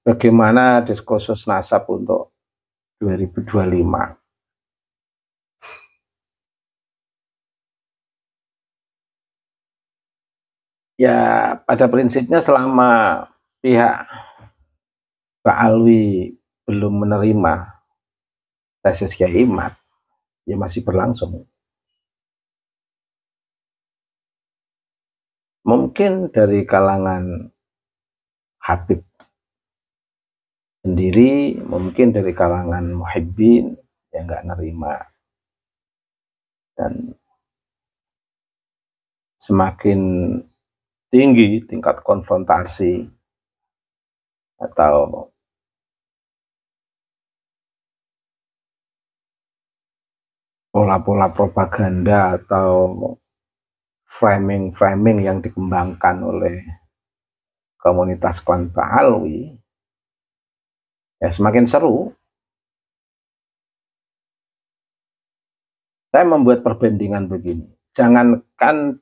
bagaimana diskursus nasab untuk 2025. Ya, pada prinsipnya selama pihak Pak Alwi belum menerima tesis Kiai Imad, ya masih berlangsung. Mungkin dari kalangan Habib sendiri, mungkin dari kalangan muhibbin yang nggak nerima, dan semakin tinggi tingkat konfrontasi atau pola-pola propaganda atau framing yang dikembangkan oleh komunitas klan Pak Alwi, ya semakin seru. Saya membuat perbandingan begini, jangankan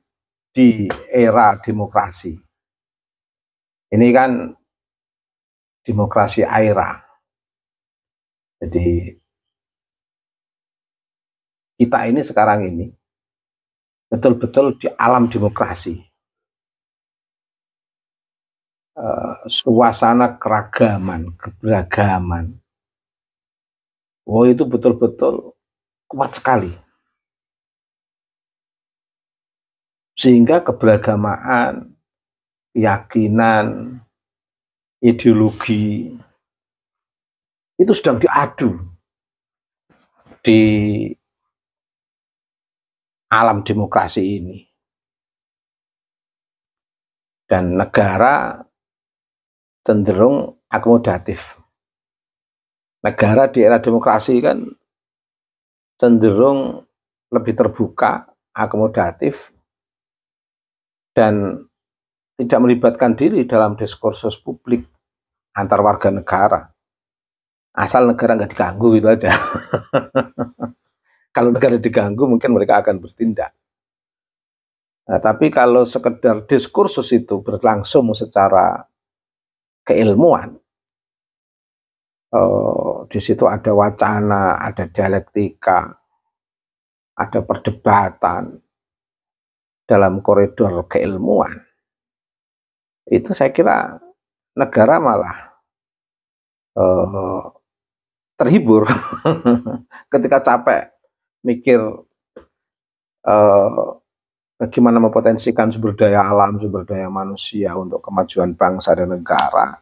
di era demokrasi, ini kan demokrasi era, jadi kita ini sekarang ini betul-betul di alam demokrasi, suasana keragaman, keberagaman, itu betul-betul kuat sekali, sehingga keberagaman, keyakinan, ideologi itu sedang diadu di alam demokrasi ini. Dan negara cenderung akomodatif. Negara di era demokrasi kan cenderung lebih terbuka, akomodatif, dan tidak melibatkan diri dalam diskursus publik antar warga negara. Asal negara nggak diganggu gitu aja. Kalau negara diganggu mungkin mereka akan bertindak. Nah, tapi kalau sekedar diskursus itu berlangsung secara keilmuan, di situ ada wacana, ada dialektika, ada perdebatan dalam koridor keilmuan, itu saya kira negara malah terhibur ketika capek mikir bagaimana mempotensikan sumber daya alam, sumber daya manusia untuk kemajuan bangsa dan negara.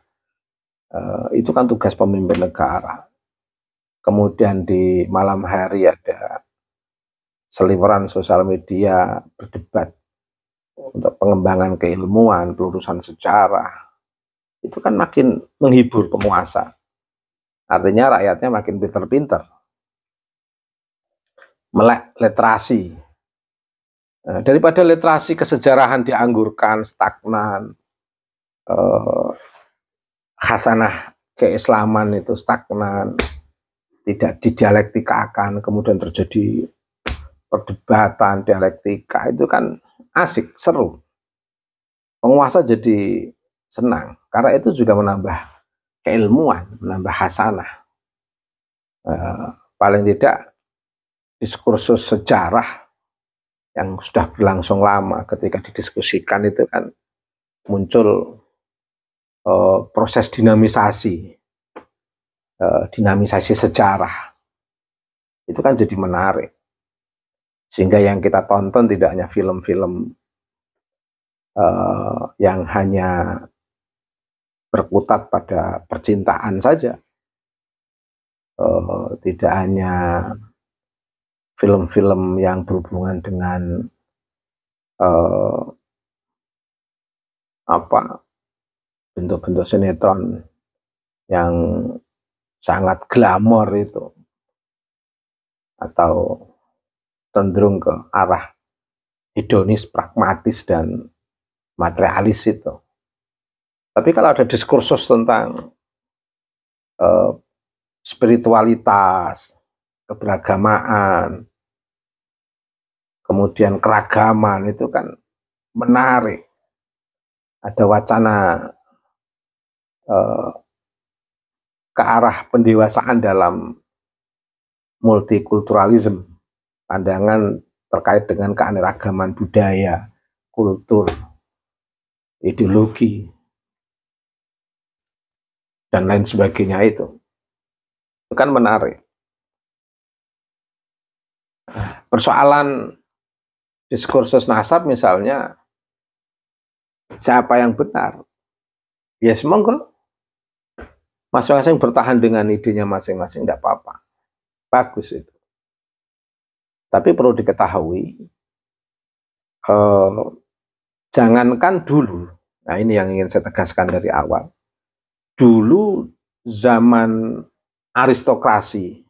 Itu kan tugas pemimpin negara. Kemudian di malam hari ada seliweran sosial media berdebat untuk pengembangan keilmuan, pelurusan sejarah. Itu kan makin menghibur penguasa. Artinya rakyatnya makin pinter-pinter. Melek literasi. Daripada literasi kesejarahan dianggurkan, stagnan, khasanah keislaman itu stagnan, tidak didialektikakan, kemudian terjadi perdebatan, dialektika, itu kan asik, seru. Penguasa jadi senang, karena itu juga menambah keilmuan, menambah khasanah. Paling tidak diskursus sejarah yang sudah berlangsung lama ketika didiskusikan itu kan muncul proses dinamisasi sejarah, itu kan jadi menarik, sehingga yang kita tonton tidak hanya film-film yang hanya berkutat pada percintaan saja, tidak hanya film-film yang berhubungan dengan bentuk-bentuk sinetron yang sangat glamor itu, atau cenderung ke arah hedonis, pragmatis, dan materialis itu. Tapi kalau ada diskursus tentang spiritualitas, keberagamaan, kemudian keragaman, itu kan menarik. Ada wacana ke arah pendewasaan dalam multikulturalisme, pandangan terkait dengan keanekaragaman budaya, kultur, ideologi, dan lain sebagainya itu kan menarik. Persoalan diskursus nasab misalnya, siapa yang benar? Ya semoga masing-masing bertahan dengan idenya masing-masing, tidak apa-apa. Bagus itu. Tapi perlu diketahui, jangankan dulu, nah ini yang ingin saya tegaskan dari awal, dulu zaman aristokrasi,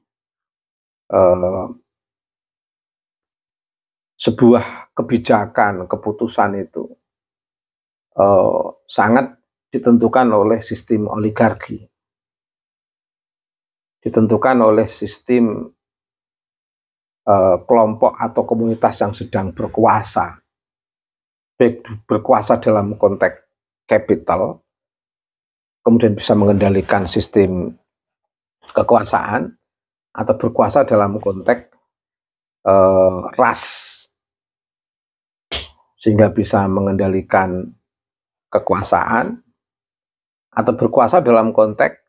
sebuah kebijakan, keputusan itu sangat ditentukan oleh sistem oligarki, ditentukan oleh sistem kelompok atau komunitas yang sedang berkuasa, baik berkuasa dalam konteks capital, kemudian bisa mengendalikan sistem kekuasaan, atau berkuasa dalam konteks ras, sehingga bisa mengendalikan kekuasaan, atau berkuasa dalam konteks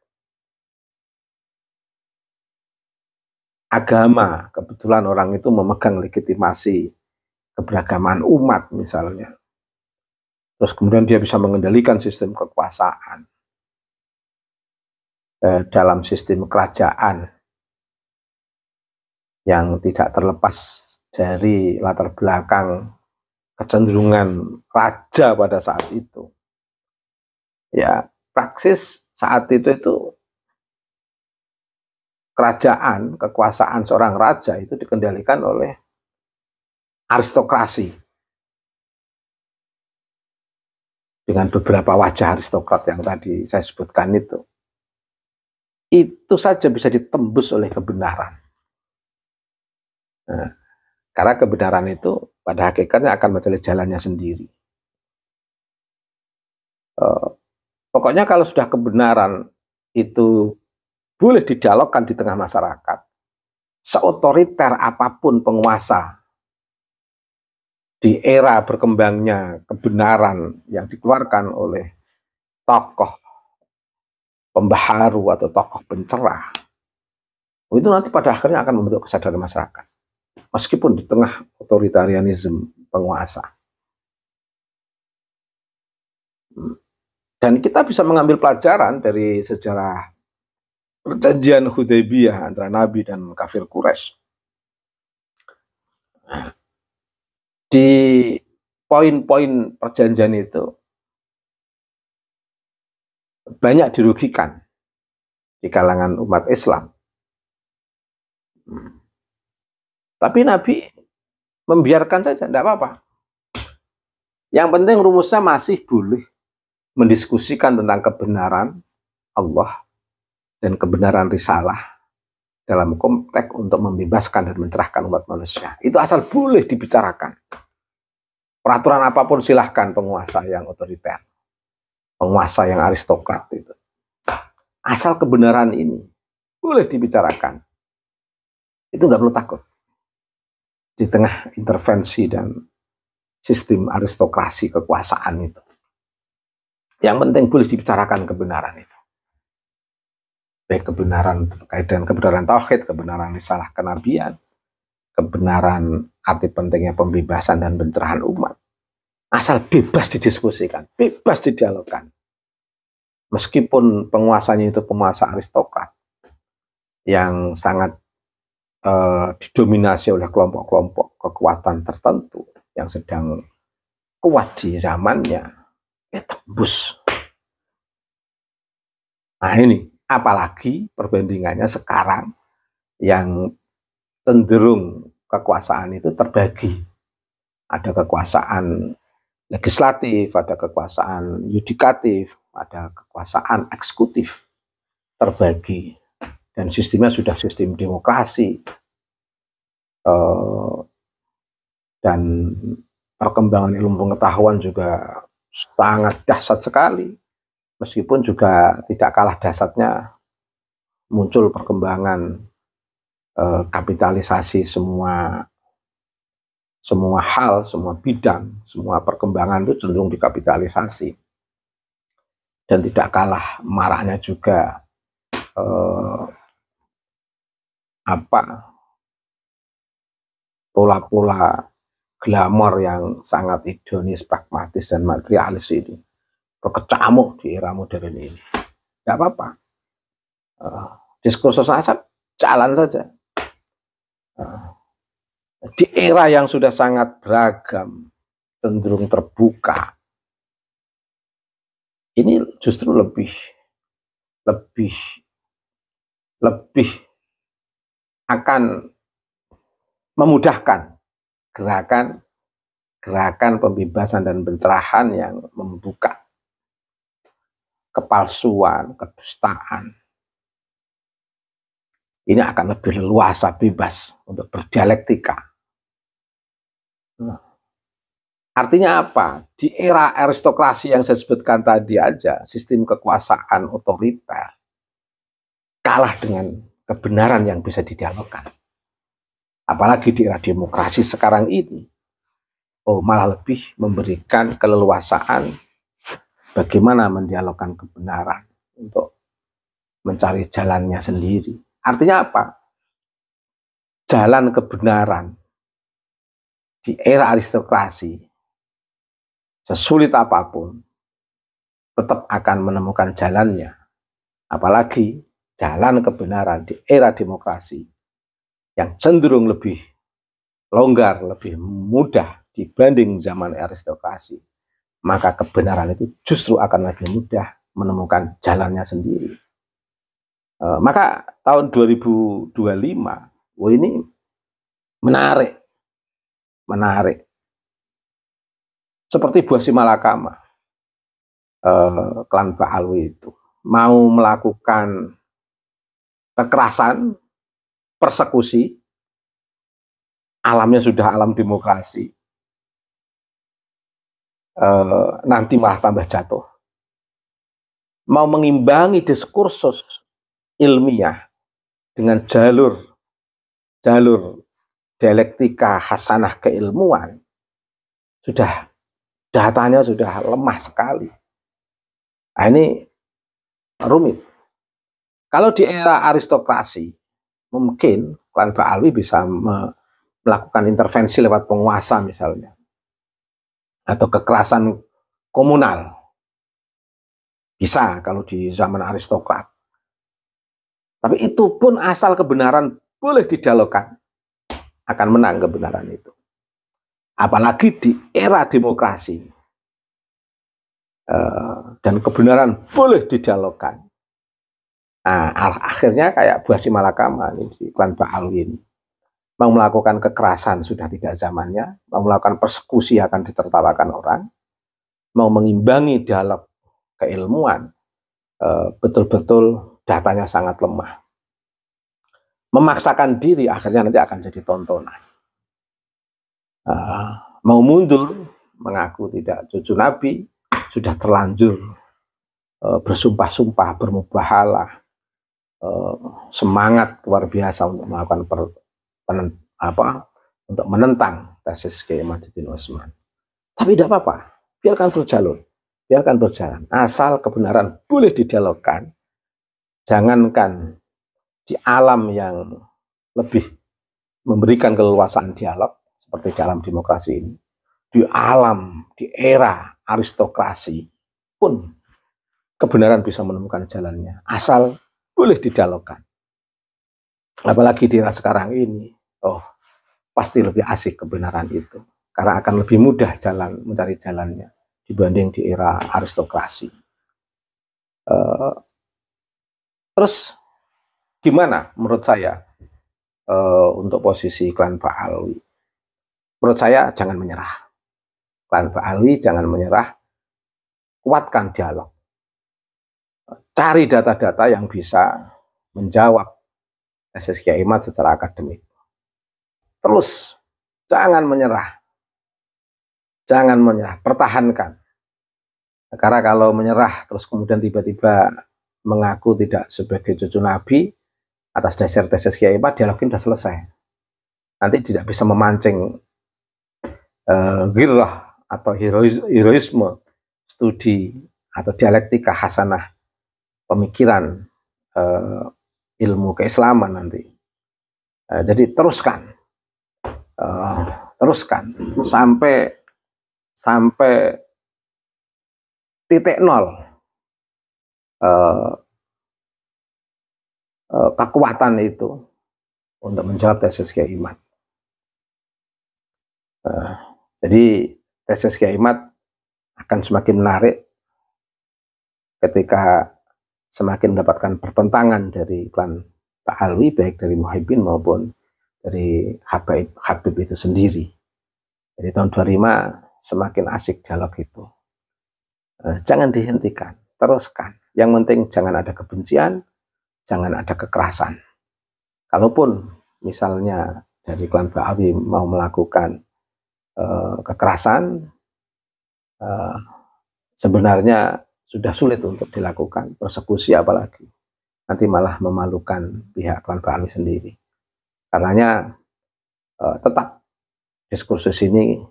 agama, kebetulan orang itu memegang legitimasi keberagaman umat misalnya. Terus kemudian dia bisa mengendalikan sistem kekuasaan dalam sistem kerajaan yang tidak terlepas dari latar belakang kecenderungan raja pada saat itu. Ya, praksis saat itu kerajaan, kekuasaan seorang raja itu dikendalikan oleh aristokrasi. Dengan beberapa wajah aristokrat yang tadi saya sebutkan itu. Itu saja bisa ditembus oleh kebenaran. Nah, karena kebenaran itu pada hakikatnya akan mencari jalannya sendiri. Pokoknya kalau sudah kebenaran itu boleh didialogkan di tengah masyarakat, seotoriter apapun penguasa di era berkembangnya kebenaran yang dikeluarkan oleh tokoh pembaharu atau tokoh pencerah, itu nanti pada akhirnya akan membentuk kesadaran masyarakat, meskipun di tengah otoritarianisme penguasa. Dan kita bisa mengambil pelajaran dari sejarah perjanjian Hudaybiyah antara Nabi dan kafir Quraisy. Di poin-poin perjanjian itu banyak dirugikan di kalangan umat Islam. Tapi Nabi membiarkan saja, tidak apa-apa. Yang penting rumusnya masih boleh mendiskusikan tentang kebenaran Allah dan kebenaran risalah dalam konteks untuk membebaskan dan mencerahkan umat manusia. Itu asal boleh dibicarakan. Peraturan apapun silahkan penguasa yang otoriter, penguasa yang aristokrat itu. Asal kebenaran ini boleh dibicarakan. Itu nggak perlu takut. Di tengah intervensi dan sistem aristokrasi kekuasaan itu. Yang penting boleh dibicarakan kebenaran itu. Baik kebenaran terkait dengan kebenaran tauhid, kebenaran risalah kenabian, kebenaran arti pentingnya pembebasan dan pencerahan umat. Asal bebas didiskusikan, bebas didialogkan. Meskipun penguasanya itu penguasa aristokrat yang sangat didominasi oleh kelompok-kelompok kekuatan tertentu yang sedang kuat di zamannya, ya tembus. Nah ini, apalagi perbandingannya sekarang yang cenderung kekuasaan itu terbagi. Ada kekuasaan legislatif, ada kekuasaan yudikatif, ada kekuasaan eksekutif, terbagi. Dan sistemnya sudah sistem demokrasi. Dan perkembangan ilmu pengetahuan juga sangat dahsyat sekali. Meskipun juga tidak kalah dahsyatnya muncul perkembangan kapitalisasi semua hal, semua bidang, semua perkembangan itu cenderung dikapitalisasi. Dan tidak kalah maraknya juga pola-pola glamor yang sangat hedonis, pragmatis, dan materialis ini berkecamuk di era modern ini. Tidak apa-apa. Diskursus asap jalan saja. Di era yang sudah sangat beragam, cenderung terbuka, ini justru lebih akan memudahkan gerakan pembebasan dan pencerahan yang membuka kepalsuan, kedustaan. Ini akan lebih leluasa, bebas untuk berdialektika. Artinya apa? Di era aristokrasi yang saya sebutkan tadi aja, sistem kekuasaan otoriter kalah dengan kebenaran yang bisa didialogkan. Apalagi di era demokrasi sekarang ini, malah lebih memberikan keleluasaan bagaimana mendialogkan kebenaran untuk mencari jalannya sendiri. Artinya apa? Jalan kebenaran di era aristokrasi, sesulit apapun, tetap akan menemukan jalannya. Apalagi jalan kebenaran di era demokrasi yang cenderung lebih longgar, lebih mudah dibanding zaman aristokrasi. Maka kebenaran itu justru akan lebih mudah menemukan jalannya sendiri. Maka tahun 2025, ini menarik. Seperti Buah Simalakama, klan Ba'alwi itu mau melakukan kekerasan, persekusi, alamnya sudah alam demokrasi, nanti malah tambah jatuh. Mau mengimbangi diskursus ilmiah dengan jalur dialektika hasanah keilmuan, sudah datanya sudah lemah sekali. Nah, ini rumit. Kalau di era aristokrasi, mungkin klan Ba'alwi bisa melakukan intervensi lewat penguasa misalnya, atau kekerasan komunal. Bisa kalau di zaman aristokrat. Tapi itu pun asal kebenaran boleh didialogkan, akan menang kebenaran itu. Apalagi di era demokrasi, dan kebenaran boleh didialogkan. Nah, akhirnya kayak Buah Simalakama ini di klan Ba'alwi ini. Mau melakukan kekerasan sudah tidak zamannya, mau melakukan persekusi akan ditertawakan orang, mau mengimbangi dialog keilmuan, betul-betul datanya sangat lemah. Memaksakan diri akhirnya nanti akan jadi tontonan. Mau mundur, mengaku tidak cucu Nabi, sudah terlanjur bersumpah-sumpah, bermubahalah, semangat luar biasa untuk melakukan untuk menentang tesis Kiai Madzuddin Utsman. Tapi tidak apa-apa, biarkan berjalan, asal kebenaran boleh didialogkan. Jangankan di alam yang lebih memberikan keleluasaan dialog seperti dalam demokrasi ini, di era aristokrasi pun kebenaran bisa menemukan jalannya, asal boleh didialogkan. Apalagi di era sekarang ini, pasti lebih asik kebenaran itu, karena akan lebih mudah mencari jalannya dibanding di era aristokrasi. Terus gimana menurut saya untuk posisi klan Ba'alwi? Menurut saya jangan menyerah. Klan Ba'alwi jangan menyerah, kuatkan dialog. Cari data-data yang bisa menjawab tesis Kiai Mat secara akademik. Terus jangan menyerah, pertahankan. Karena kalau menyerah terus kemudian tiba-tiba mengaku tidak sebagai cucu Nabi atas dasar tesis Kiai Imad, dialog ini sudah selesai. Nanti tidak bisa memancing ghirrah atau heroisme studi atau dialektika hasanah pemikiran ilmu keislaman nanti. Jadi teruskan sampai titik nol kekuatan itu untuk menjawab tesis Kiai Imad. Jadi tesis Kiai Imad akan semakin menarik ketika semakin mendapatkan pertentangan dari klan Pak Alwi, baik dari Muhyiddin maupun dari Habib itu sendiri. Jadi tahun 25 semakin asik dialog itu. Jangan dihentikan, teruskan. Yang penting jangan ada kebencian, jangan ada kekerasan. Kalaupun misalnya dari klan Pak Alwi mau melakukan kekerasan, sebenarnya sudah sulit untuk dilakukan, persekusi apalagi. Nanti malah memalukan pihak klan Pak Alwi sendiri. Karenanya tetap diskursus ini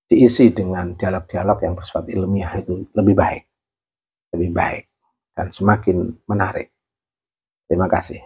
diisi dengan dialog-dialog yang bersifat ilmiah, itu lebih baik dan semakin menarik. Terima kasih.